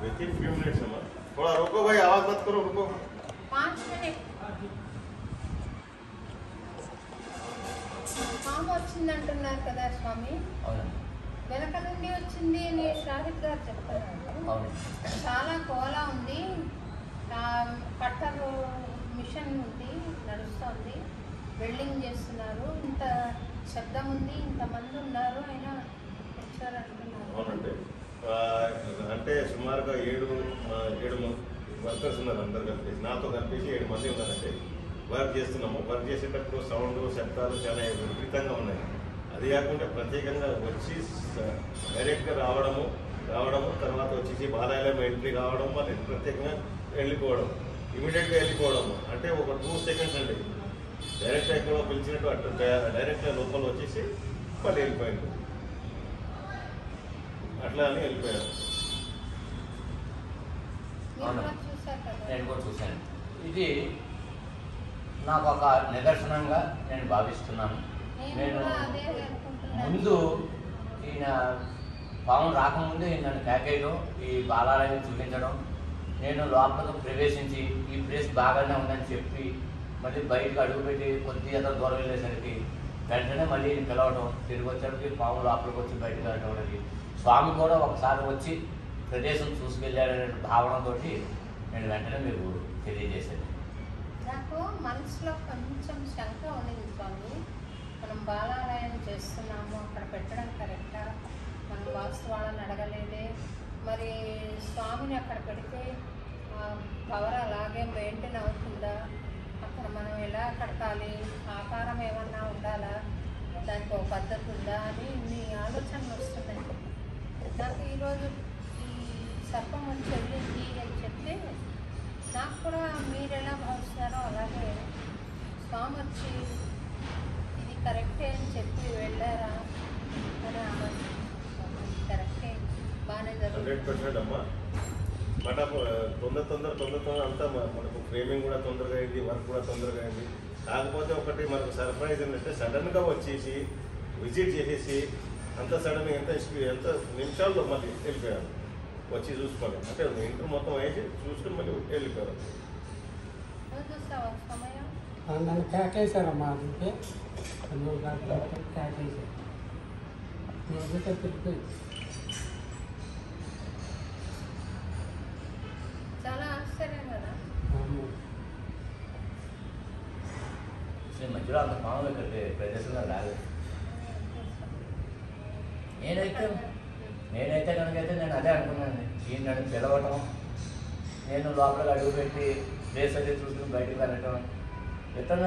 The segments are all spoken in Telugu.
विद इन फ्यू मिनट्स अम्मा थोड़ा रुको भाई आवाज मत करो रुको 5 मिनट పాము వచ్చిందంటున్నారు కదా స్వామి వెనక నుండి వచ్చింది అని షాహిద్ గారు చెప్తున్నారు చాలా కోలా ఉంది కట్టర్ మిషన్ ఉంది నడుస్తుంది వెల్డింగ్ చేస్తున్నారు ఇంత శబ్దం ఉంది ఇంతమంది ఉన్నారు అయినా వచ్చారు అంటున్నారు అవునండి అంటే సుమారుగా 7 వర్కర్స్ ఉన్నారు అందరు కలిపి నాతో కలిపేసి 7 మంది ఉన్నారంటే వర్క్ చేస్తున్నాము వర్క్ చేసేటప్పుడు సౌండ్ శబ్దాలు చాలా విపరీతంగా ఉన్నాయి అది కాకుండా ప్రత్యేకంగా వచ్చి డైరెక్ట్గా రావడము తర్వాత వచ్చేసి బాలాలయం ఎంట్రీ కావడం మళ్ళీ ప్రత్యేకంగా వెళ్ళిపోవడం ఇమీడియట్గా వెళ్ళిపోవడము అంటే ఒక 2 సెకండ్స్ అండి డైరెక్ట్గా ఎక్కడో పిలిచినట్టు అటు డైరెక్ట్గా లోపల వచ్చేసి మళ్ళీ వెళ్ళిపోయింది అట్లా అని వెళ్ళిపోయాను నేను కూడా చూశాను ఇది నాకు ఒక నిదర్శనంగా నేను భావిస్తున్నాను నేను ముందు ఈయన పాము రాకముందే నన్ను ప్యాకేజ్లో ఈ బాలాలయం చూపించడం నేను లోపలకు ప్రవేశించి ఈ ప్లేస్ బాగానే ఉందని చెప్పి మళ్ళీ బయటకు అడుగుపెట్టి కొద్దిగా దూరం వెళ్ళేసరికి వెంటనే మళ్ళీ పిలవడం తిరిగి వచ్చేసరికి పాము లోపలికి వచ్చి బయటకు వెళ్ళడం స్వామి కూడా ఒకసారి వచ్చి ప్రదేశం చూసుకెళ్ళాడనే భావనతో నేను వెంటనే మీకు తెలియజేశాను నాకు మనసులో కొంచెం శంక ఉండింది స్వామి మనం బాలాలయం చేస్తున్నాము అక్కడ పెట్టడం కరెక్టా మనం వాస్తు వాళ్ళని అడగలేదే మరి స్వామిని అక్కడ పెడితే పవర్ అలాగే మెయింటైన్ అవుతుందా అక్కడ మనం ఎలా కడతాలి ఆకారం ఏమన్నా ఉండాలా దానికి ఒక పద్ధతి ఉందా అని ఇన్ని ఆలోచనలు వస్తున్నాయి నాకు ఈరోజు ఈ సర్పం వచ్చి వెళ్ళింది అని చెప్తే నాకు కూడా మీరు ఎలా భావిస్తున్నారో అలాగే స్వామి వచ్చి ఇది కరెక్టే అని చెప్పి వెళ్ళారా అని ఆలోచన కరెక్టే బాగానే జరుగుతుంది 100% అమ్మా బట్ తొందర అంతా మనకు ఫ్రేమింగ్ కూడా తొందరగా అయింది వర్క్ కూడా తొందరగా అయింది కాకపోతే ఒకటి మనకు సర్ప్రైజ్ ఏంటంటే సడన్గా వచ్చేసి విజిట్ చేసేసి అంత సడన్గా ఎంత నిమిషాల్లో మళ్ళీ వెళ్ళిపోయారు వచ్చి చూసుకోండి అంటే ఇంటర్ మొత్తం వేసి చూసుకుని మళ్ళీ వెళ్ళిపోయారు నన్ను కేకేశారమ్మా అందుకే కేకేశారు చాలా ఆశ్చర్యం కదా మధ్యలో అంత పాములు కట్టే ప్రదేశంలో రాలేదు నేనైతే కనుకైతే నేను అదే అనుకున్నాను ఈయన నన్ను పిలవటం నేను లోపలికి అడుగుపెట్టి ప్లేస్ అది చూసుకుని బయటకు వెళ్ళటం ఇతర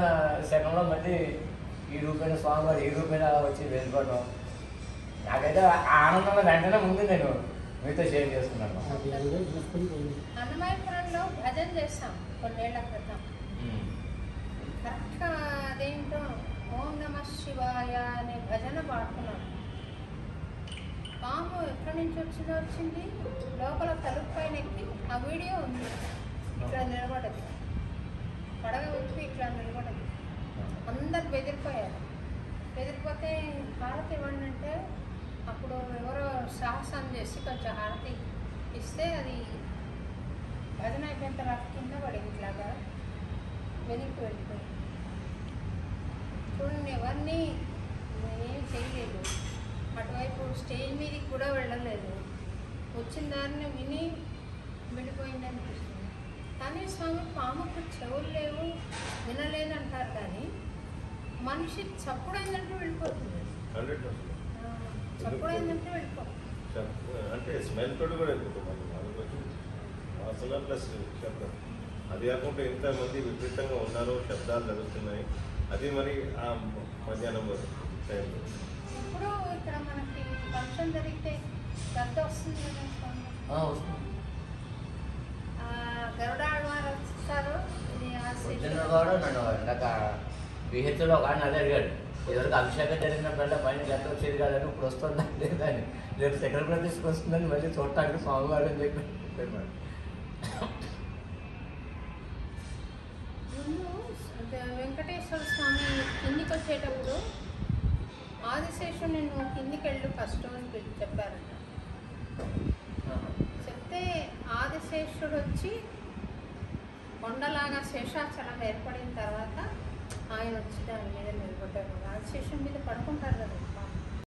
సెకండ్లో మళ్ళీ ఈ రూపైన స్వామివారు ఈ రూపైన వచ్చి వెళ్ళిపోవటం నాకైతే ఆనందంగా వెంటనే ముందు నేను మీతో షేర్ చేసుకున్నాను అన్నమయపురంలో భజన చేస్తాం కొన్నేళ్ల క్రితం కరెక్ట్గా అదేంటో ఓం నమః శివాయ అనే భజన పాడుతున్నాం పాము ఎక్కడి నుంచి వచ్చింది లోపల తలుపు పైన ఎక్కి ఆ వీడియో ఉంది ఇట్లా నిలబడది పడగ వచ్చి ఇట్లా నిలబడది అందరు బెదిరిపోతే హారతి ఇవ్వండి అంటే అప్పుడు ఎవరో సాహసం చేసి కొంచెం హారతి ఇస్తే అది భజన అయిపోయిన తర్వాత కింద పడింది ఇట్లాగా వెనక్కి వెళ్ళిపోయింది చూడండి ఎవరిని ఏం చేయలేదు అటువైపు స్టేజ్ మీదకి కూడా వెళ్ళలేదు వచ్చిన దారిని విని వెళ్ళిపోయింది అనిపిస్తుంది కానీ స్వామి పాముకు చెవులు లేవు వినలేదు అంటారు కానీ మనిషి చప్పుడైందంటే వెళ్ళిపోతుంది చప్పుడైందంటే వెళ్ళిపోతుంది అంటే స్మెల్ తోటి కూడా వెళ్ళిపోతుంది వాసన ప్లస్ శబ్దం అది కాకుండా ఎంతమంది విపరీతంగా ఉన్నారో శబ్దాలు జరుగుతున్నాయి అది మరి ఆ మధ్యాహ్నం టైంలో ఇప్పుడు ఇక్కడ మనకి ఫంక్షన్ జరిగితే గద్ద వస్తుంది కదా గరుడాళ్వారు వస్తారు కూడా నన్ను ఇందాక బిహెచ్లో ఒక ఆయన అదే అడిగాడు ఎవరికి అభిషేకం జరిగినప్పుడల్లా పైన గద్ద వచ్చేది కాదని ఇప్పుడు వస్తుందని లేదని రేపు శంకర ప్రదేశ్కి వస్తుందని మళ్ళీ చూడటానికి స్వామివారు అని చెప్పి వెంకటేశ్వర స్వామి కిందికి వచ్చేటప్పుడు ఆదిశేషుడు నేను కిందికి వెళ్ళు ఫస్ట్ అని చెప్పారంట చెప్తే ఆదిశేషుడు వచ్చి కొండలాగా శేషాచలం ఏర్పడిన తర్వాత ఆయన వచ్చి దాని మీద నిలబడ్డారు. ఆదిశేషుడి మీద పడుకుంటారు కదా